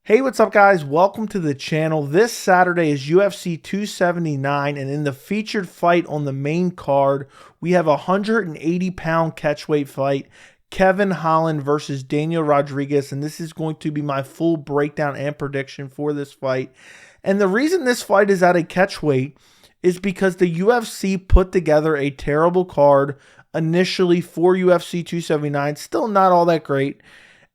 Hey, what's up, guys? Welcome to the channel. This Saturday is UFC 279, and in the featured fight on the main card, we have a 180-pound catchweight fight, Kevin Holland versus Daniel Rodriguez, and this is going to be my full breakdown and prediction for this fight. And the reason this fight is at a catchweight is because the UFC put together a terrible card initially for UFC 279, still not all that great.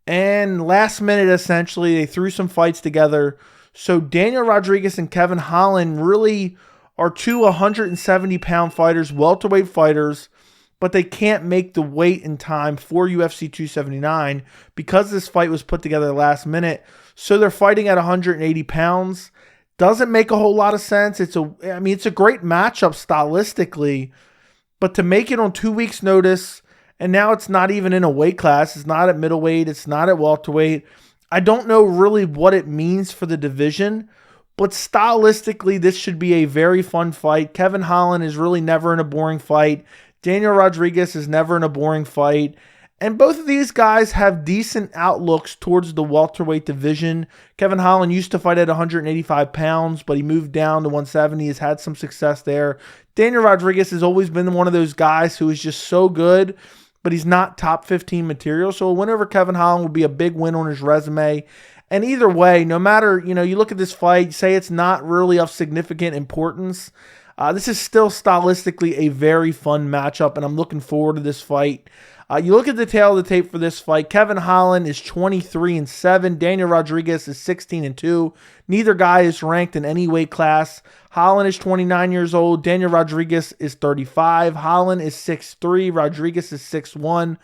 And last minute, essentially, they threw some fights together. So Daniel Rodriguez and Kevin Holland really are two 170-pound fighters, welterweight fighters, but they can't make the weight in time for UFC 279 because this fight was put together last minute. So they're fighting at 180 pounds. Doesn't make a whole lot of sense. It's a great matchup stylistically, but to make it on 2 weeks' notice. And now it's not even in a weight class. It's not at middleweight. It's not at welterweight. I don't know really what it means for the division, but stylistically, this should be a very fun fight. Kevin Holland is really never in a boring fight. Daniel Rodriguez is never in a boring fight. And both of these guys have decent outlooks towards the welterweight division. Kevin Holland used to fight at 185 pounds, but he moved down to 170. He's had some success there. Daniel Rodriguez has always been one of those guys who is just so good, but he's not top 15 material. So a win over Kevin Holland would be a big win on his resume. And either way, no matter, you look at this fight, say it's not really of significant importance, this is still stylistically a very fun matchup, and I'm looking forward to this fight. You look at the tail of the tape for this fight. Kevin Holland is 23-7. Daniel Rodriguez is 16-2. Neither guy is ranked in any weight class. Holland is 29 years old. Daniel Rodriguez is 35. Holland is 6'3". Rodriguez is 6'1".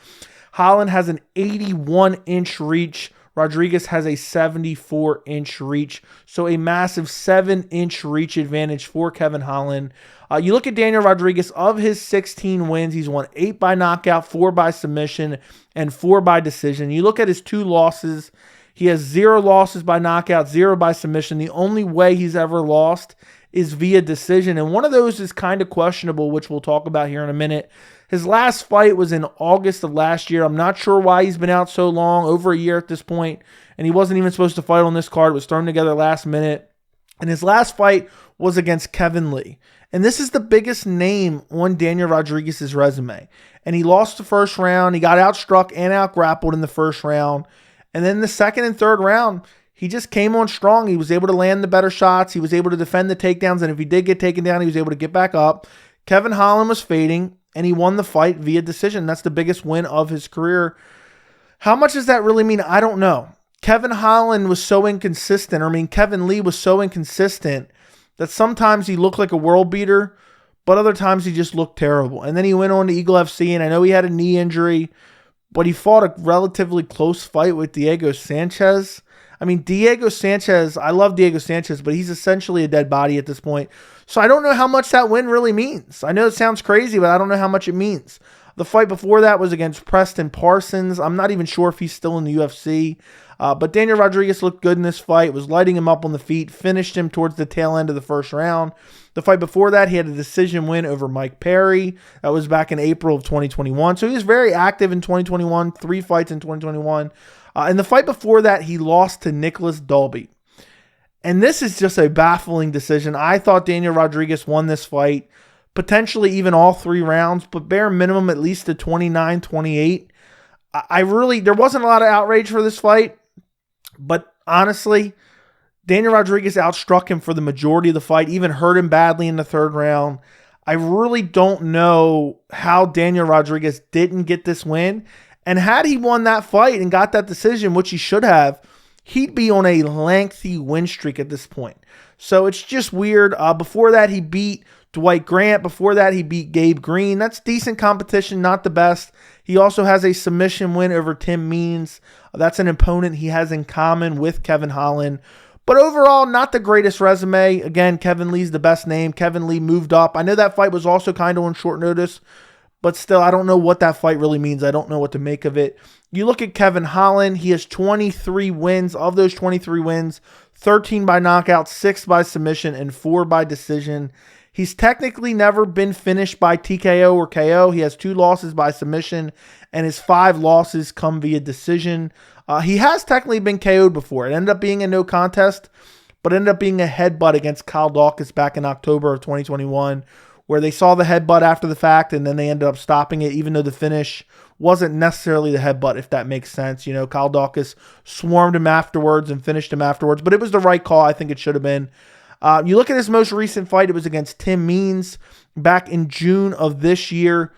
Holland has an 81-inch reach. Rodriguez has a 74-inch reach. So a massive 7-inch reach advantage for Kevin Holland. You look at Daniel Rodriguez, of his 16 wins, he's won 8 by knockout, 4 by submission, and 4 by decision. You look at his 2 losses, he has 0 losses by knockout, 0 by submission. The only way he's ever lost is via decision, and one of those is kind of questionable, which we'll talk about here in a minute. His last fight was in August of last year. I'm not sure why he's been out so long, over a year at this point, and he wasn't even supposed to fight on this card. It was thrown together last minute, and his last fight was against Kevin Lee. And this is the biggest name on Daniel Rodriguez's resume. And he lost the first round. He got outstruck and outgrappled in the first round. And then the second and third round, he just came on strong. He was able to land the better shots. He was able to defend the takedowns. And if he did get taken down, he was able to get back up. Kevin Holland was fading, and he won the fight via decision. That's the biggest win of his career. How much does that really mean? I don't know. Kevin Holland was so inconsistent. Kevin Lee was so inconsistent that sometimes he looked like a world beater, but other times he just looked terrible. And then he went on to Eagle FC, and I know he had a knee injury, but he fought a relatively close fight with Diego Sanchez. Diego Sanchez, I love Diego Sanchez, but he's essentially a dead body at this point. So I don't know how much that win really means. I know it sounds crazy, but I don't know how much it means. The fight before that was against Preston Parsons. I'm not even sure if he's still in the UFC. But Daniel Rodriguez looked good in this fight, was lighting him up on the feet, finished him towards the tail end of the first round. The fight before that, he had a decision win over Mike Perry. That was back in April of 2021. So he was very active in 2021, 3 fights in 2021. And the fight before that, he lost to Nicholas Dalby. And this is just a baffling decision. I thought Daniel Rodriguez won this fight, potentially even all 3 rounds, but bare minimum at least a 29-28. There wasn't a lot of outrage for this fight. But honestly, Daniel Rodriguez outstruck him for the majority of the fight, even hurt him badly in the third round. I really don't know how Daniel Rodriguez didn't get this win. And had he won that fight and got that decision, which he should have, he'd be on a lengthy win streak at this point. So it's just weird. Before that, he beat Dwight Grant. Before that, he beat Gabe Green. That's decent competition, not the best. He also has a submission win over Tim Means. That's an opponent he has in common with Kevin Holland. But overall, not the greatest resume. Again, Kevin Lee's the best name. Kevin Lee moved up. I know that fight was also kind of on short notice, but still, I don't know what that fight really means. I don't know what to make of it. You look at Kevin Holland, he has 23 wins. Of those 23 wins, 13 by knockout, 6 by submission, and 4 by decision. He's technically never been finished by TKO or KO. He has 2 losses by submission, and his 5 losses come via decision. He has technically been KO'd before. It ended up being a no contest, but ended up being a headbutt against Kyle Dawkins back in October of 2021, where they saw the headbutt after the fact, and then they ended up stopping it, even though the finish wasn't necessarily the headbutt, if that makes sense. You know, Kyle Dawkins swarmed him afterwards and finished him afterwards, but it was the right call. I think it should have been. You look at his most recent fight, it was against Tim Means back in June of this year.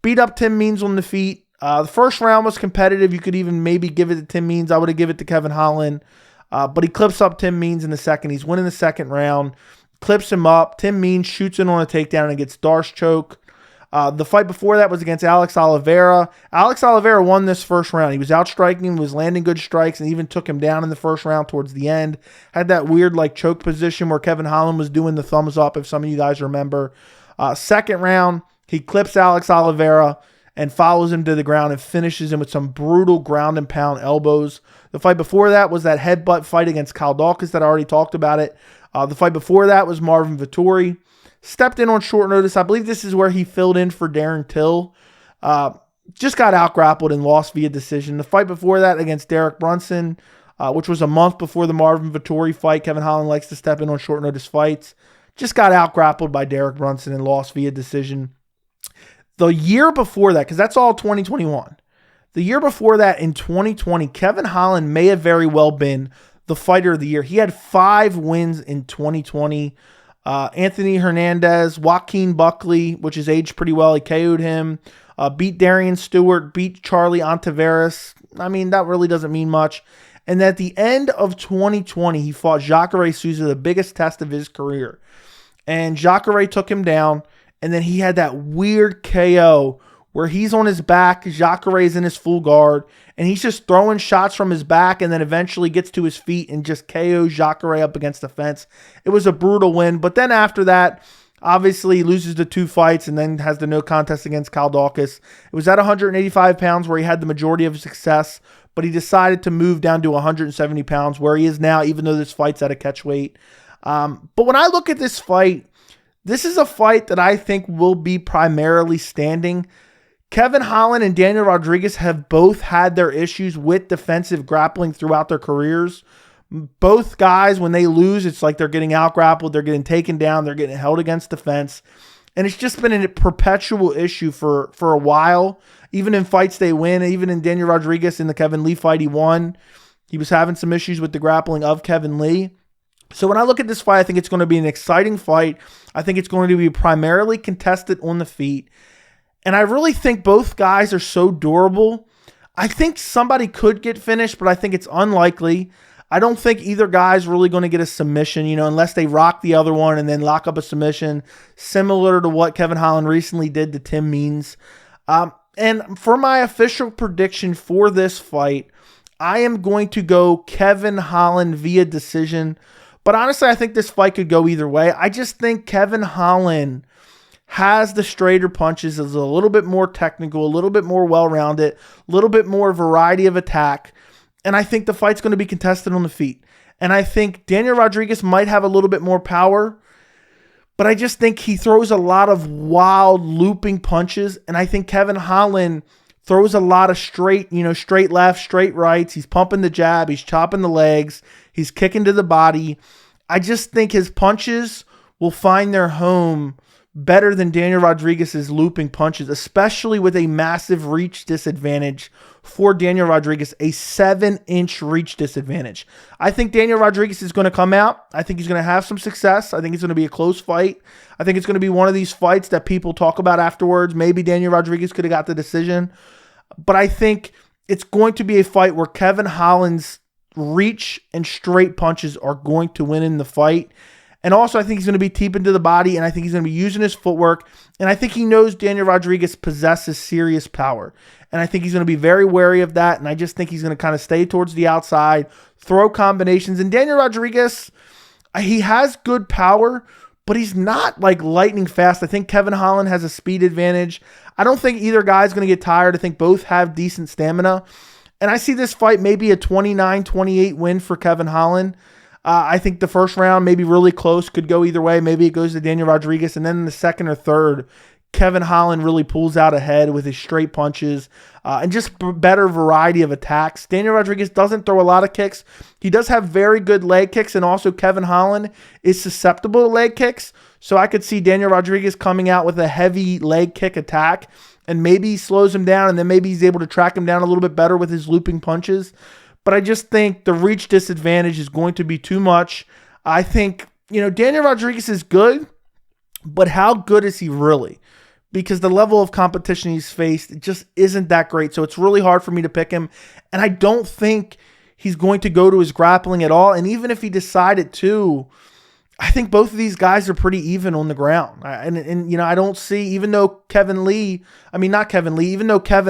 Beat up Tim Means on the feet. The first round was competitive. You could even maybe give it to Tim Means. I would have given it to Kevin Holland. But he clips up Tim Means in the second. He's winning the second round. Clips him up. Tim Means shoots in on a takedown and gets Darce choke. The fight before that was against Alex Oliveira. Alex Oliveira won this first round. He was outstriking him, was landing good strikes, and even took him down in the first round towards the end. Had that weird like choke position where Kevin Holland was doing the thumbs up, if some of you guys remember. Second round, he clips Alex Oliveira and follows him to the ground and finishes him with some brutal ground and pound elbows. The fight before that was that headbutt fight against Kyle Dawkins that I already talked about it. The fight before that was Marvin Vettori. Stepped in on short notice. I believe this is where he filled in for Darren Till. Just got out-grappled and lost via decision. The fight before that against Derek Brunson, which was a month before the Marvin Vettori fight. Kevin Holland likes to step in on short notice fights. Just got out-grappled by Derek Brunson and lost via decision. The year before that, because that's all 2021. The year before that, in 2020, Kevin Holland may have very well been the fighter of the year. He had 5 wins in 2020. Anthony Hernandez, Joaquin Buckley, which is aged pretty well. He KO'd him. Beat Darian Stewart, beat Charlie Ontiveros. I mean, that really doesn't mean much. And at the end of 2020, he fought Jacare Souza, the biggest test of his career. And Jacare took him down. And then he had that weird KO where he's on his back, Jacare's in his full guard, and he's just throwing shots from his back and then eventually gets to his feet and just KOs Jacare up against the fence. It was a brutal win. But then after that, obviously he loses the 2 fights and then has the no contest against Kyle Dawkins. It was at 185 pounds where he had the majority of his success, but he decided to move down to 170 pounds where he is now, even though this fight's at a catch weight. But when I look at this fight, this is a fight that I think will be primarily standing. Kevin Holland and Daniel Rodriguez have both had their issues with defensive grappling throughout their careers. Both guys, when they lose, it's like they're getting out-grappled, they're getting taken down, they're getting held against the fence. And it's just been a perpetual issue for a while. Even in fights they win, even in Daniel Rodriguez in the Kevin Lee fight he won, he was having some issues with the grappling of Kevin Lee. So when I look at this fight, I think it's going to be an exciting fight. I think it's going to be primarily contested on the feet. And I really think both guys are so durable. I think somebody could get finished, but I think it's unlikely. I don't think either guy's really going to get a submission, unless they rock the other one and then lock up a submission, similar to what Kevin Holland recently did to Tim Means. And for my official prediction for this fight, I am going to go Kevin Holland via decision. But honestly, I think this fight could go either way. I just think Kevin Holland has the straighter punches, is a little bit more technical, a little bit more well-rounded, a little bit more variety of attack. And I think the fight's going to be contested on the feet. And I think Daniel Rodriguez might have a little bit more power, but I just think he throws a lot of wild looping punches. And I think Kevin Holland throws a lot of straight left, straight rights. He's pumping the jab. He's chopping the legs. He's kicking to the body. I just think his punches will find their home better than Daniel Rodriguez's looping punches, especially with a massive reach disadvantage for Daniel Rodriguez, a 7-inch reach disadvantage. I think Daniel Rodriguez is going to come out. I think he's going to have some success. I think it's going to be a close fight. I think it's going to be one of these fights that people talk about afterwards. Maybe Daniel Rodriguez could have got the decision. But I think it's going to be a fight where Kevin Holland's reach and straight punches are going to win in the fight. And also, I think he's going to be deep into the body, and I think he's going to be using his footwork. And I think he knows Daniel Rodriguez possesses serious power. And I think he's going to be very wary of that. And I just think he's going to kind of stay towards the outside, throw combinations. And Daniel Rodriguez, he has good power, but he's not like lightning fast. I think Kevin Holland has a speed advantage. I don't think either guy's going to get tired. I think both have decent stamina. And I see this fight maybe a 29-28 win for Kevin Holland. I think the first round maybe really close, could go either way. Maybe it goes to Daniel Rodriguez, and then in the second or third, Kevin Holland really pulls out ahead with his straight punches and just better variety of attacks. Daniel Rodriguez doesn't throw a lot of kicks. He does have very good leg kicks, and also Kevin Holland is susceptible to leg kicks. So I could see Daniel Rodriguez coming out with a heavy leg kick attack, and maybe he slows him down, and then maybe he's able to track him down a little bit better with his looping punches. But I just think the reach disadvantage is going to be too much. I think, Daniel Rodriguez is good, but how good is he really? Because the level of competition he's faced, it just isn't that great. So it's really hard for me to pick him. And I don't think he's going to go to his grappling at all. And even if he decided to, I think both of these guys are pretty even on the ground. And I don't see, even though Kevin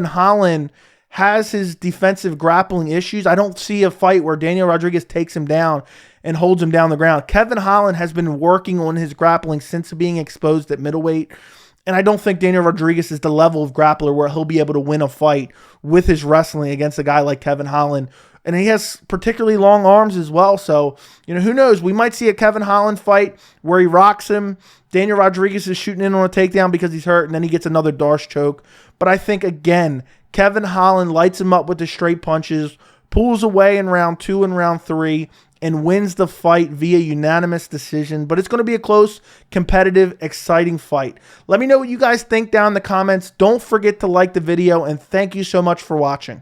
Holland has his defensive grappling issues, I don't see a fight where Daniel Rodriguez takes him down and holds him down the ground. Kevin Holland has been working on his grappling since being exposed at middleweight. And I don't think Daniel Rodriguez is the level of grappler where he'll be able to win a fight with his wrestling against a guy like Kevin Holland. And he has particularly long arms as well. So, who knows? We might see a Kevin Holland fight where he rocks him. Daniel Rodriguez is shooting in on a takedown because he's hurt, and then he gets another Darce choke. But I think, again, Kevin Holland lights him up with the straight punches, pulls away in round 2 and round 3, and wins the fight via unanimous decision. But it's going to be a close, competitive, exciting fight. Let me know what you guys think down in the comments. Don't forget to like the video, and thank you so much for watching.